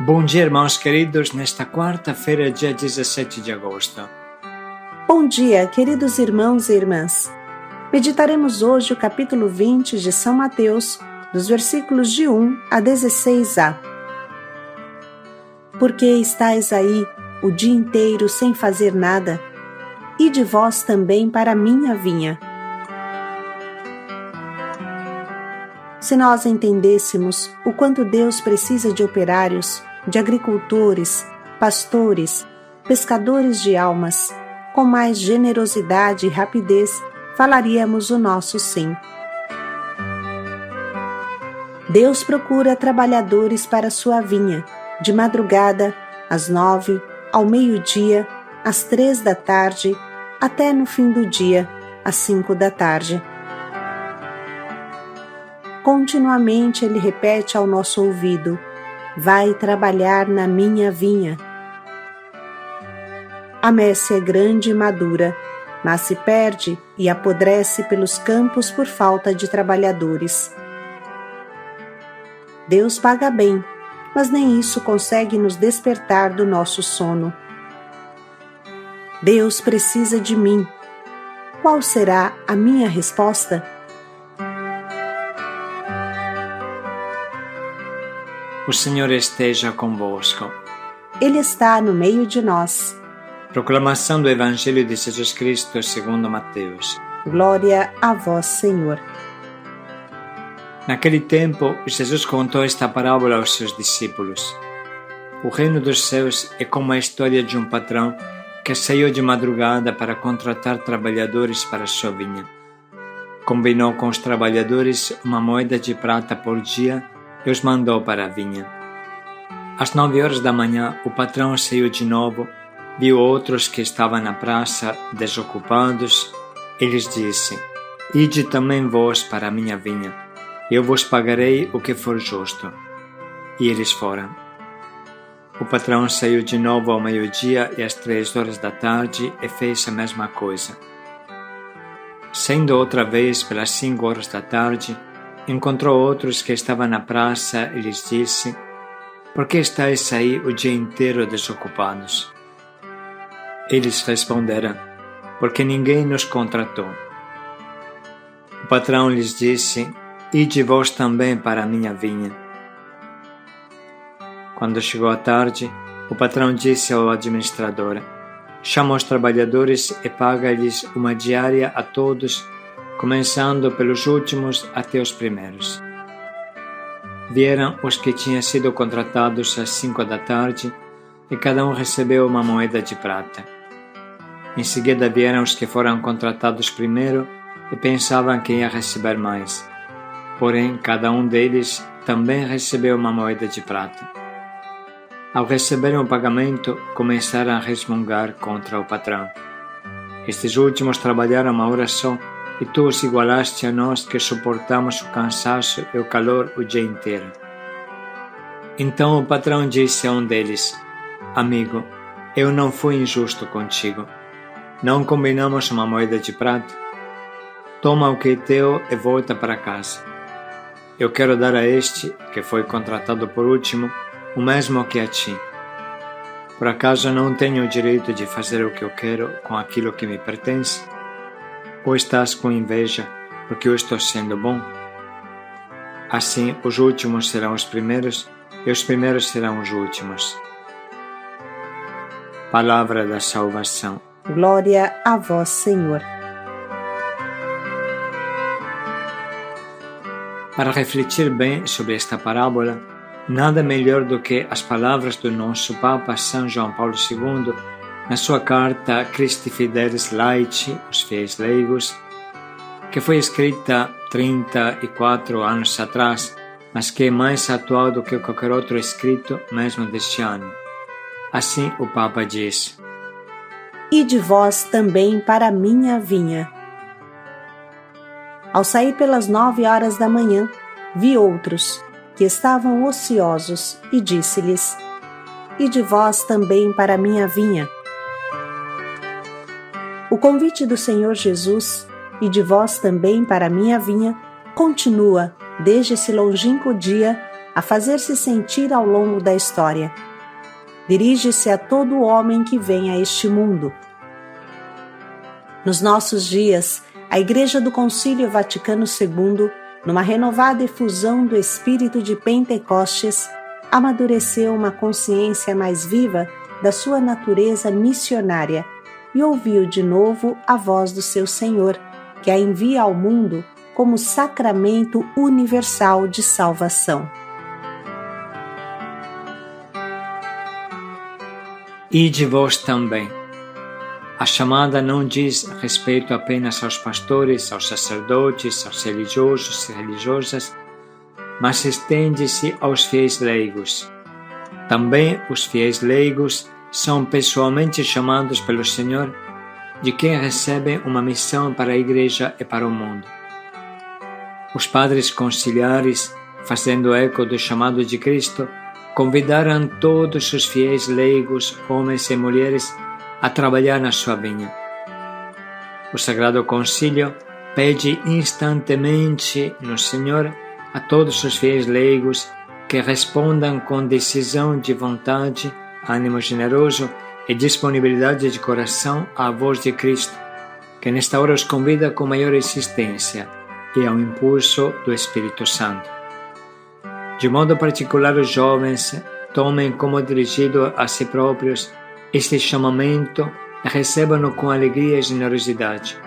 Bom dia, irmãos queridos, nesta quarta-feira, dia 17 de agosto. Bom dia, queridos irmãos e irmãs. Meditaremos hoje o capítulo 20 de São Mateus, dos versículos de 1 a 16a. Porque estáis aí o dia inteiro sem fazer nada, e de vós também para a minha vinha. Se nós entendêssemos o quanto Deus precisa de operários, de agricultores, pastores, pescadores de almas, com mais generosidade e rapidez, falaríamos o nosso sim. Deus procura trabalhadores para sua vinha, de madrugada, às 9, ao meio-dia, às 3 da tarde, até no fim do dia, às 5 da tarde. Continuamente Ele repete ao nosso ouvido: vai trabalhar na minha vinha. A messe é grande e madura, mas se perde e apodrece pelos campos por falta de trabalhadores. Deus paga bem, mas nem isso consegue nos despertar do nosso sono. Deus precisa de mim. Qual será a minha resposta? O Senhor esteja convosco. Ele está no meio de nós. Proclamação do Evangelho de Jesus Cristo segundo Mateus. Glória a vós, Senhor. Naquele tempo, Jesus contou esta parábola aos seus discípulos. O reino dos céus é como a história de um patrão que saiu de madrugada para contratar trabalhadores para a sua vinha. Combinou com os trabalhadores uma moeda de prata por dia e os mandou para a vinha. Às 9 horas da manhã, o patrão saiu de novo, viu outros que estavam na praça, desocupados, e lhes disse: ide também vós para a minha vinha, eu vos pagarei o que for justo. E eles foram. O patrão saiu de novo ao meio-dia e às 3 horas da tarde e fez a mesma coisa. Saindo outra vez pelas 5 horas da tarde, encontrou outros que estavam na praça e lhes disse: por que estáis aí o dia inteiro desocupados? Eles responderam: porque ninguém nos contratou. O patrão lhes disse: ide vós também para a minha vinha. Quando chegou a tarde, o patrão disse ao administrador: chama os trabalhadores e paga-lhes uma diária a todos, começando pelos últimos até os primeiros. Vieram os que tinham sido contratados às 5 da tarde e cada um recebeu uma moeda de prata. Em seguida vieram os que foram contratados primeiro e pensavam que ia receber mais. Porém, cada um deles também recebeu uma moeda de prata. Ao receberem o pagamento, começaram a resmungar contra o patrão. Estes últimos trabalharam uma hora só, e tu os igualaste a nós que suportamos o cansaço e o calor o dia inteiro. Então o patrão disse a um deles: amigo, eu não fui injusto contigo. Não combinamos uma moeda de prata? Toma o que é teu e volta para casa. Eu quero dar a este, que foi contratado por último, o mesmo que a ti. Por acaso não tenho o direito de fazer o que eu quero com aquilo que me pertence? Ou estás com inveja porque eu estou sendo bom? Assim, os últimos serão os primeiros e os primeiros serão os últimos. Palavra da salvação. Glória a vós, Senhor. Para refletir bem sobre esta parábola, nada melhor do que as palavras do nosso Papa São João Paulo II na sua carta Christi Fidelis Laici, os fiéis leigos, que foi escrita 34 anos atrás, mas que é mais atual do que qualquer outro escrito mesmo deste ano. Assim o Papa diz: e de vós também para a minha vinha. Ao sair pelas 9 horas da manhã, vi outros que estavam ociosos e disse-lhes: e de vós também para a minha vinha. O convite do Senhor Jesus, e de vós também para a minha vinha, continua desde esse longínquo dia a fazer-se sentir ao longo da história. Dirige-se a todo homem que vem a este mundo. Nos nossos dias, a Igreja do Concílio Vaticano II, numa renovada efusão do espírito de Pentecostes, amadureceu uma consciência mais viva da sua natureza missionária e ouviu de novo a voz do seu Senhor, que a envia ao mundo como sacramento universal de salvação. Ide vós também. A chamada não diz respeito apenas aos pastores, aos sacerdotes, aos religiosos e religiosas, mas estende-se aos fiéis leigos. Também os fiéis leigos são pessoalmente chamados pelo Senhor, de quem recebem uma missão para a Igreja e para o mundo. Os padres conciliares, fazendo eco do chamado de Cristo, convidaram todos os fiéis leigos, homens e mulheres, a trabalhar na sua vinha. O Sagrado Concílio pede instantemente no Senhor a todos os fiéis leigos que respondam com decisão de vontade, ânimo generoso e disponibilidade de coração à voz de Cristo, que nesta hora os convida com maior insistência e ao impulso do Espírito Santo. De modo particular, os jovens tomem como dirigido a si próprios este chamamento e recebam-no com alegria e generosidade.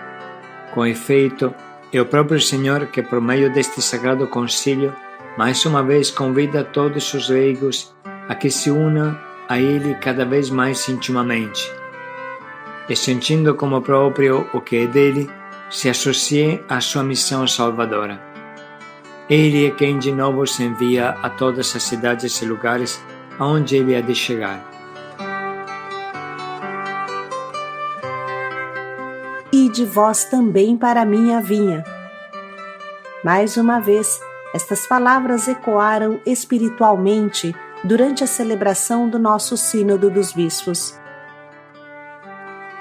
Com efeito, é o próprio Senhor que, por meio deste Sagrado Concílio, mais uma vez convida todos os leigos a que se unam a Ele cada vez mais intimamente, e sentindo como próprio o que é dele, se associem à sua missão salvadora. Ele é quem de novo se envia a todas as cidades e lugares aonde Ele há de chegar. Ide vós também para a minha vinha. Mais uma vez, estas palavras ecoaram espiritualmente durante a celebração do nosso Sínodo dos Bispos.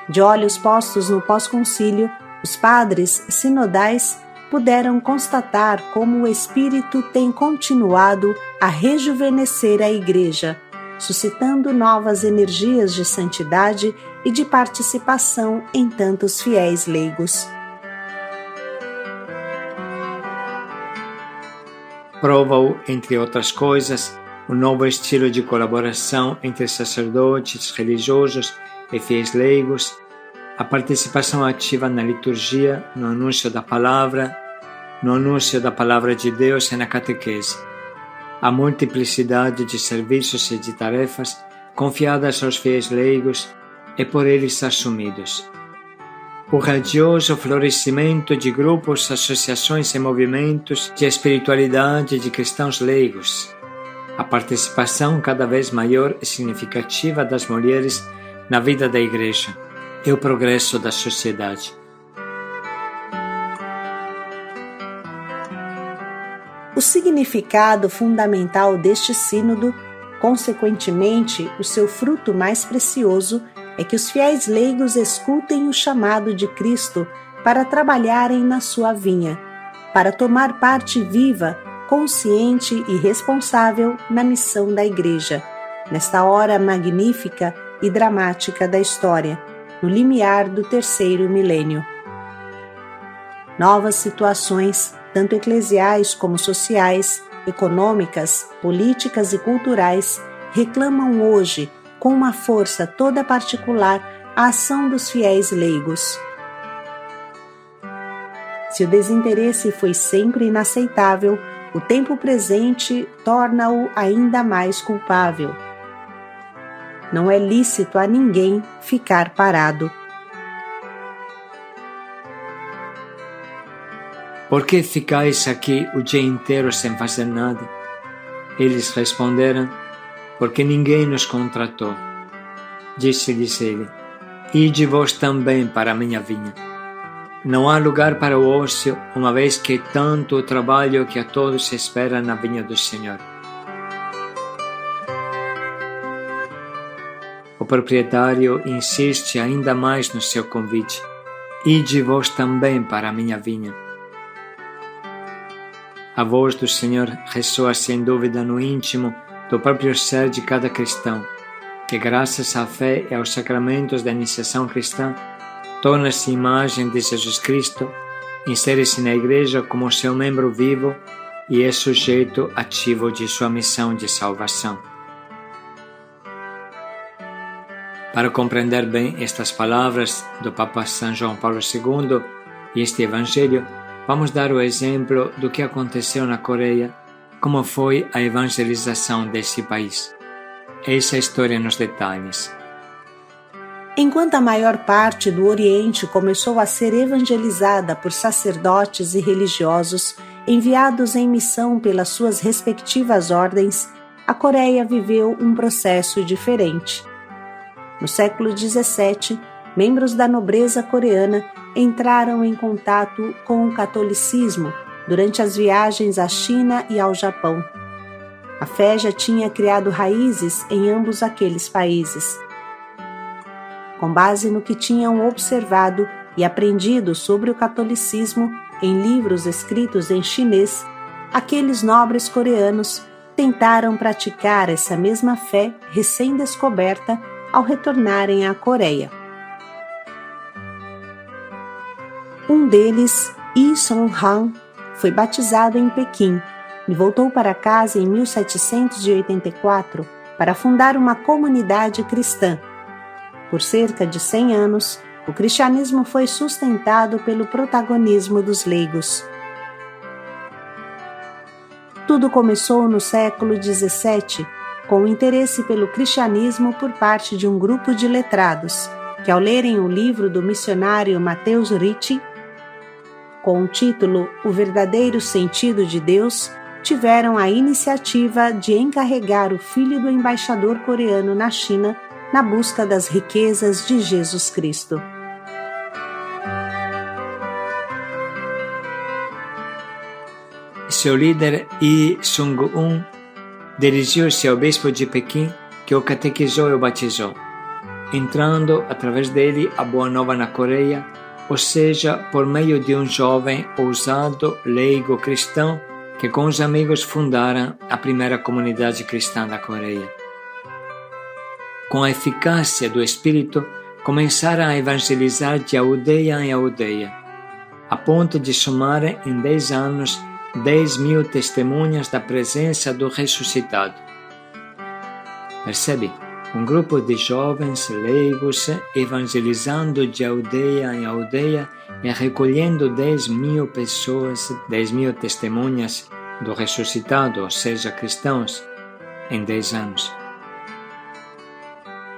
De olhos postos no pós-concílio, os padres sinodais puderam constatar como o Espírito tem continuado a rejuvenescer a Igreja, suscitando novas energias de santidade e de participação em tantos fiéis leigos. Prova-o, entre outras coisas, o novo estilo de colaboração entre sacerdotes, religiosos e fiéis leigos, a participação ativa na liturgia, no anúncio da palavra de Deus e na catequese, a multiplicidade de serviços e de tarefas confiadas aos fiéis leigos e por eles assumidos. O radioso florescimento de grupos, associações e movimentos de espiritualidade de cristãos leigos. A participação cada vez maior e significativa das mulheres na vida da Igreja e o progresso da sociedade. O significado fundamental deste sínodo, consequentemente, o seu fruto mais precioso, é que os fiéis leigos escutem o chamado de Cristo para trabalharem na sua vinha, para tomar parte viva, consciente e responsável na missão da Igreja, nesta hora magnífica e dramática da história, no limiar do terceiro milênio. Novas situações, tanto eclesiais como sociais, econômicas, políticas e culturais, reclamam hoje, com uma força toda particular, a ação dos fiéis leigos. Se o desinteresse foi sempre inaceitável, o tempo presente torna-o ainda mais culpável. Não é lícito a ninguém ficar parado. Por que ficais aqui o dia inteiro sem fazer nada? Eles responderam: porque ninguém nos contratou. Disse-lhes ele: ide vós também para a minha vinha. Não há lugar para o ócio, uma vez que é tanto o trabalho que a todos se espera na vinha do Senhor. O proprietário insiste ainda mais no seu convite: ide vós também para a minha vinha. A voz do Senhor ressoa sem dúvida no íntimo do próprio ser de cada cristão, que graças à fé e aos sacramentos da iniciação cristã, torna-se imagem de Jesus Cristo, insere-se na Igreja como seu membro vivo e é sujeito ativo de sua missão de salvação. Para compreender bem estas palavras do Papa São João Paulo II e este Evangelho, vamos dar o exemplo do que aconteceu na Coreia, como foi a evangelização desse país. Eis a história nos detalhes. Enquanto a maior parte do Oriente começou a ser evangelizada por sacerdotes e religiosos enviados em missão pelas suas respectivas ordens, a Coreia viveu um processo diferente. No século XVII, membros da nobreza coreana entraram em contato com o catolicismo durante as viagens à China e ao Japão. A fé já tinha criado raízes em ambos aqueles países. Com base no que tinham observado e aprendido sobre o catolicismo em livros escritos em chinês, aqueles nobres coreanos tentaram praticar essa mesma fé recém-descoberta ao retornarem à Coreia. Um deles, Yi Song-han, foi batizado em Pequim e voltou para casa em 1784 para fundar uma comunidade cristã. Por cerca de 100 anos, o cristianismo foi sustentado pelo protagonismo dos leigos. Tudo começou no século XVII, com o interesse pelo cristianismo por parte de um grupo de letrados, que ao lerem o livro do missionário Mateus Ricci, com o título O Verdadeiro Sentido de Deus, tiveram a iniciativa de encarregar o filho do embaixador coreano na China na busca das riquezas de Jesus Cristo. Seu líder, Yi Sung-un, dirigiu-se ao bispo de Pequim, que o catequizou e o batizou, entrando através dele a boa nova na Coreia, ou seja, por meio de um jovem ousado leigo cristão que com os amigos fundaram a primeira comunidade cristã da Coreia. Com a eficácia do Espírito, começaram a evangelizar de aldeia em aldeia, a ponto de somarem em 10 anos 10.000 testemunhas da presença do ressuscitado. Percebe? Um grupo de jovens leigos evangelizando de aldeia em aldeia e recolhendo 10.000 pessoas, 10.000 testemunhas do ressuscitado, ou seja, cristãos, em 10 anos.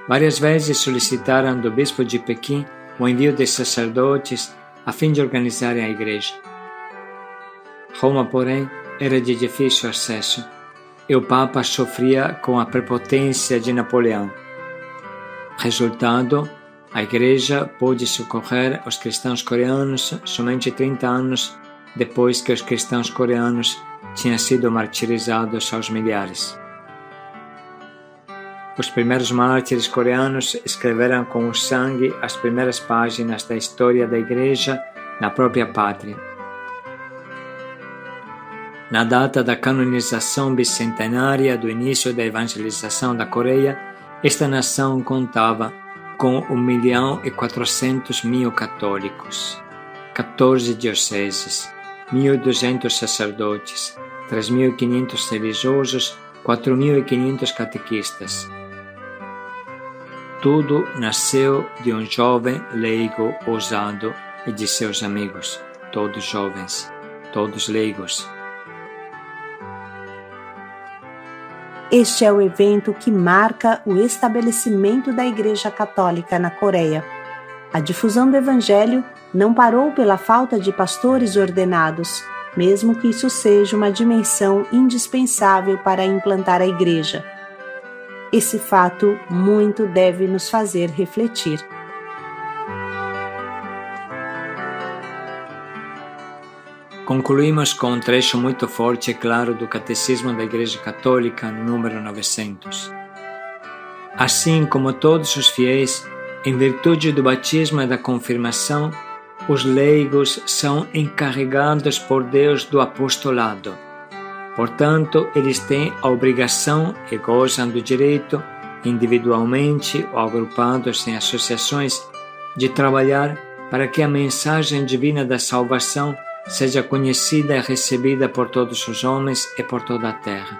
Várias vezes solicitaram do bispo de Pequim o envio de sacerdotes a fim de organizarem a igreja. Roma, porém, era de difícil acesso e o Papa sofria com a prepotência de Napoleão. Resultado, a Igreja pôde socorrer os cristãos coreanos somente 30 anos depois que os cristãos coreanos tinham sido martirizados aos milhares. Os primeiros mártires coreanos escreveram com o sangue as primeiras páginas da história da Igreja na própria pátria. Na data da canonização bicentenária do início da evangelização da Coreia, esta nação contava com 1.400.000 católicos, 14 dioceses, 1.200 sacerdotes, 3.500 religiosos, 4.500 catequistas. Tudo nasceu de um jovem leigo ousado e de seus amigos, todos jovens, todos leigos. Este é o evento que marca o estabelecimento da Igreja Católica na Coreia. A difusão do Evangelho não parou pela falta de pastores ordenados, mesmo que isso seja uma dimensão indispensável para implantar a Igreja. Esse fato muito deve nos fazer refletir. Concluímos com um trecho muito forte e claro do Catecismo da Igreja Católica, número 900. Assim como todos os fiéis, em virtude do batismo e da confirmação, os leigos são encarregados por Deus do apostolado. Portanto, eles têm a obrigação e gozam do direito, individualmente ou agrupados em associações, de trabalhar para que a mensagem divina da salvação seja conhecida e recebida por todos os homens e por toda a terra.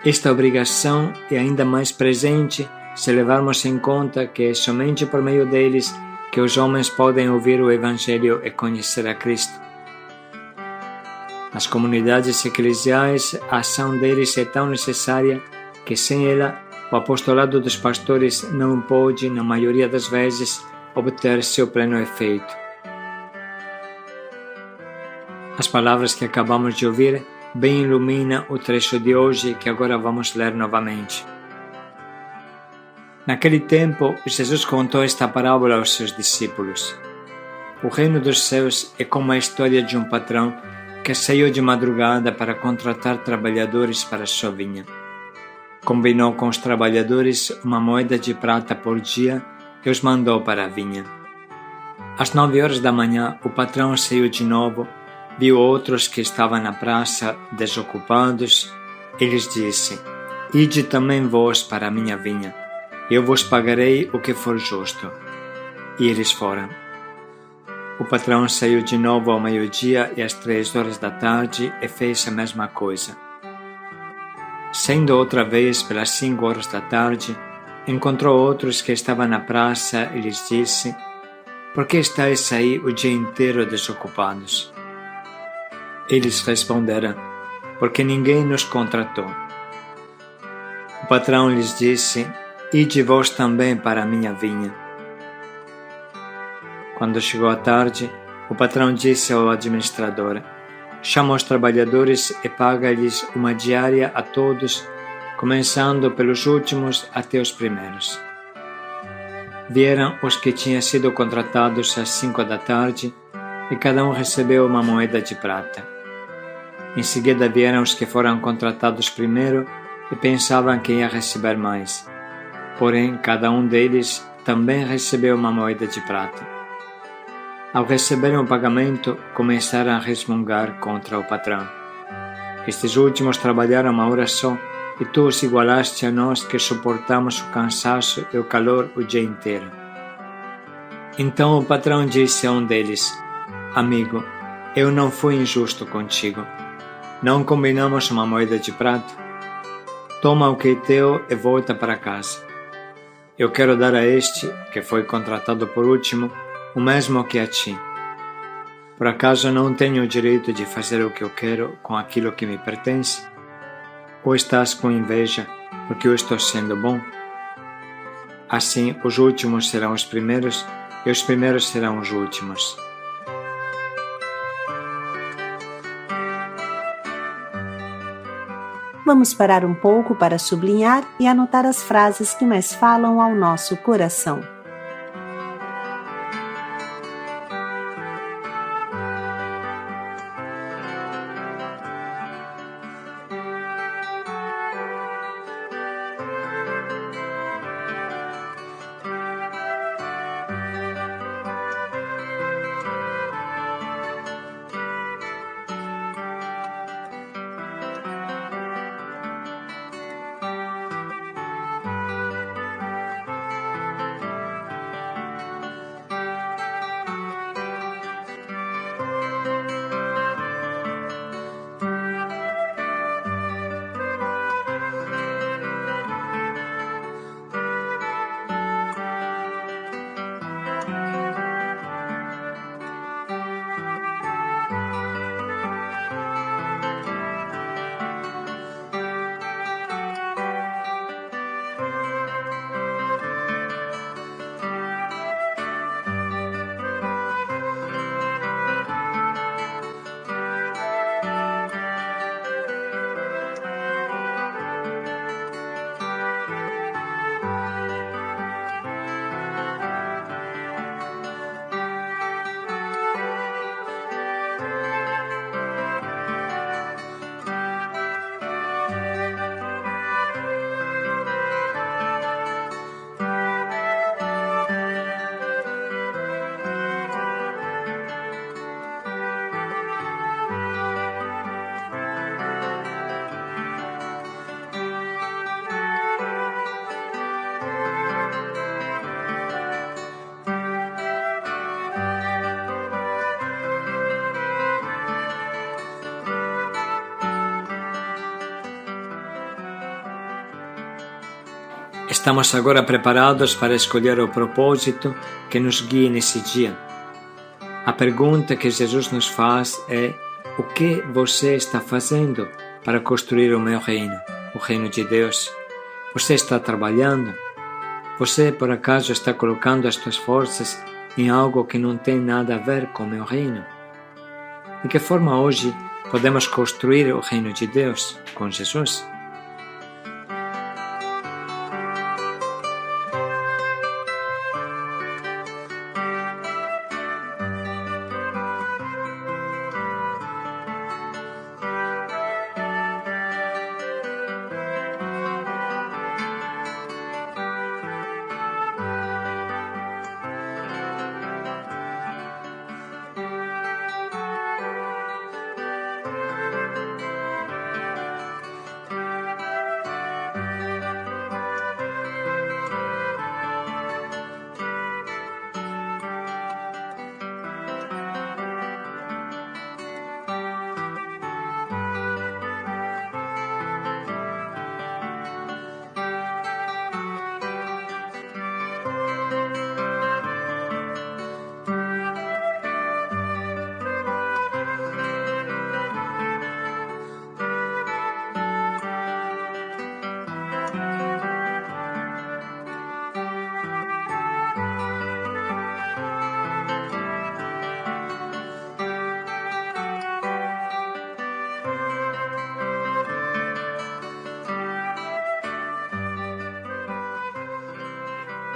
Esta obrigação é ainda mais presente se levarmos em conta que é somente por meio deles que os homens podem ouvir o Evangelho e conhecer a Cristo. Nas comunidades eclesiais, a ação deles é tão necessária que sem ela, o apostolado dos pastores não pode, na maioria das vezes, obter seu pleno efeito. As palavras que acabamos de ouvir bem iluminam o trecho de hoje que agora vamos ler novamente. Naquele tempo, Jesus contou esta parábola aos seus discípulos. O reino dos céus é como a história de um patrão que saiu de madrugada para contratar trabalhadores para a sua vinha. Combinou com os trabalhadores uma moeda de prata por dia e os mandou para a vinha. Às 9 horas da manhã, o patrão saiu de novo, viu outros que estavam na praça desocupados e lhes disse: Ide também vós para a minha vinha, eu vos pagarei o que for justo. E eles foram. O patrão saiu de novo ao meio-dia e às 3 horas da tarde e fez a mesma coisa. Saindo outra vez pelas 5 horas da tarde, encontrou outros que estavam na praça e lhes disse: Por que estáis aí o dia inteiro desocupados? Eles responderam: Porque ninguém nos contratou. O patrão lhes disse: Ide vós também para a minha vinha. Quando chegou a tarde, o patrão disse ao administrador: Chama os trabalhadores e paga-lhes uma diária a todos, começando pelos últimos até os primeiros. Vieram os que tinham sido contratados às 5 da tarde e cada um recebeu uma moeda de prata. Em seguida vieram os que foram contratados primeiro e pensavam que ia receber mais. Porém, cada um deles também recebeu uma moeda de prata. Ao receberem o pagamento, começaram a resmungar contra o patrão. Estes últimos trabalharam uma hora só, e tu os igualaste a nós que suportamos o cansaço e o calor o dia inteiro. Então o patrão disse a um deles: Amigo, eu não fui injusto contigo. Não combinamos uma moeda de prata? Toma o que é teu e volta para casa. Eu quero dar a este, que foi contratado por último, o mesmo que a ti. Por acaso não tenho o direito de fazer o que eu quero com aquilo que me pertence? Ou estás com inveja porque eu estou sendo bom? Assim, os últimos serão os primeiros e os primeiros serão os últimos. Vamos parar um pouco para sublinhar e anotar as frases que mais falam ao nosso coração. Estamos agora preparados para escolher o propósito que nos guie nesse dia. A pergunta que Jesus nos faz é: o que você está fazendo para construir o meu reino, o reino de Deus? Você está trabalhando? Você, por acaso, está colocando as suas forças em algo que não tem nada a ver com o meu reino? De que forma hoje podemos construir o reino de Deus com Jesus?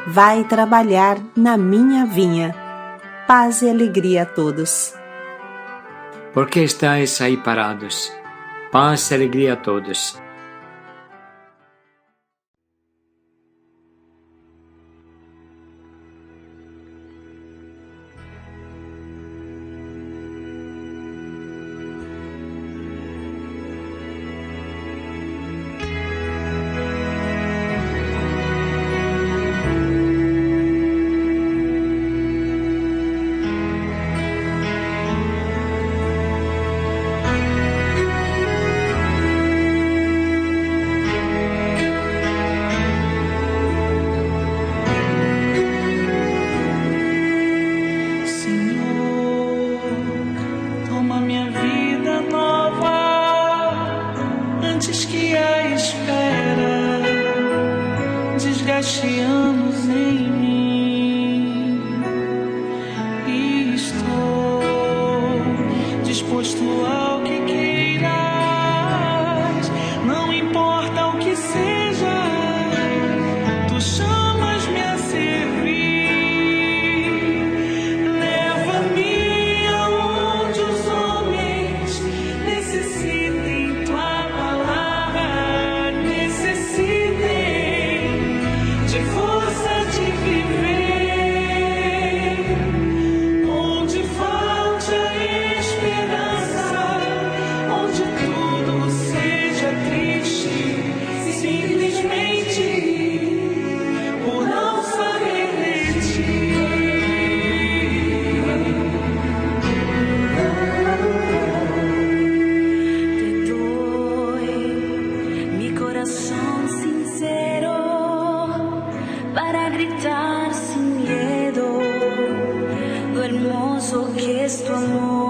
Vai trabalhar na minha vinha. Paz e alegria a todos. Por que estáis aí parados? Paz e alegria a todos. Desgaste anos em mim e estou disposto ao que queiras, não importa o que seja, tu chamas-me a servir, leva-me aonde os homens necessitem tua palavra, necessitem de força de viver, onde falte a esperança, onde tudo seja triste, simplesmente por não saber de ti. Te doy mi corazón sincero para gritar sin miedo lo hermoso que es tu amor.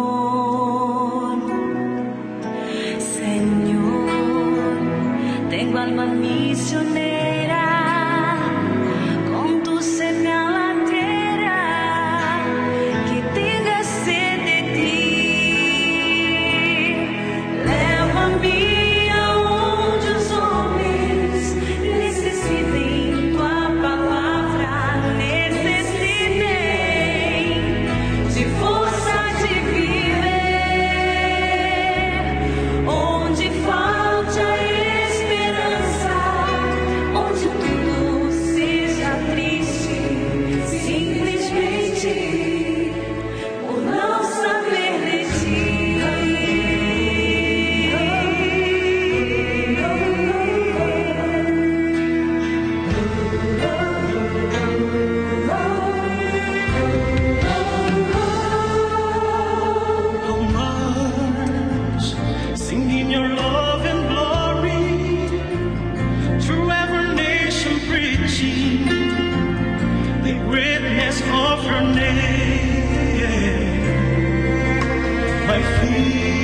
é filho.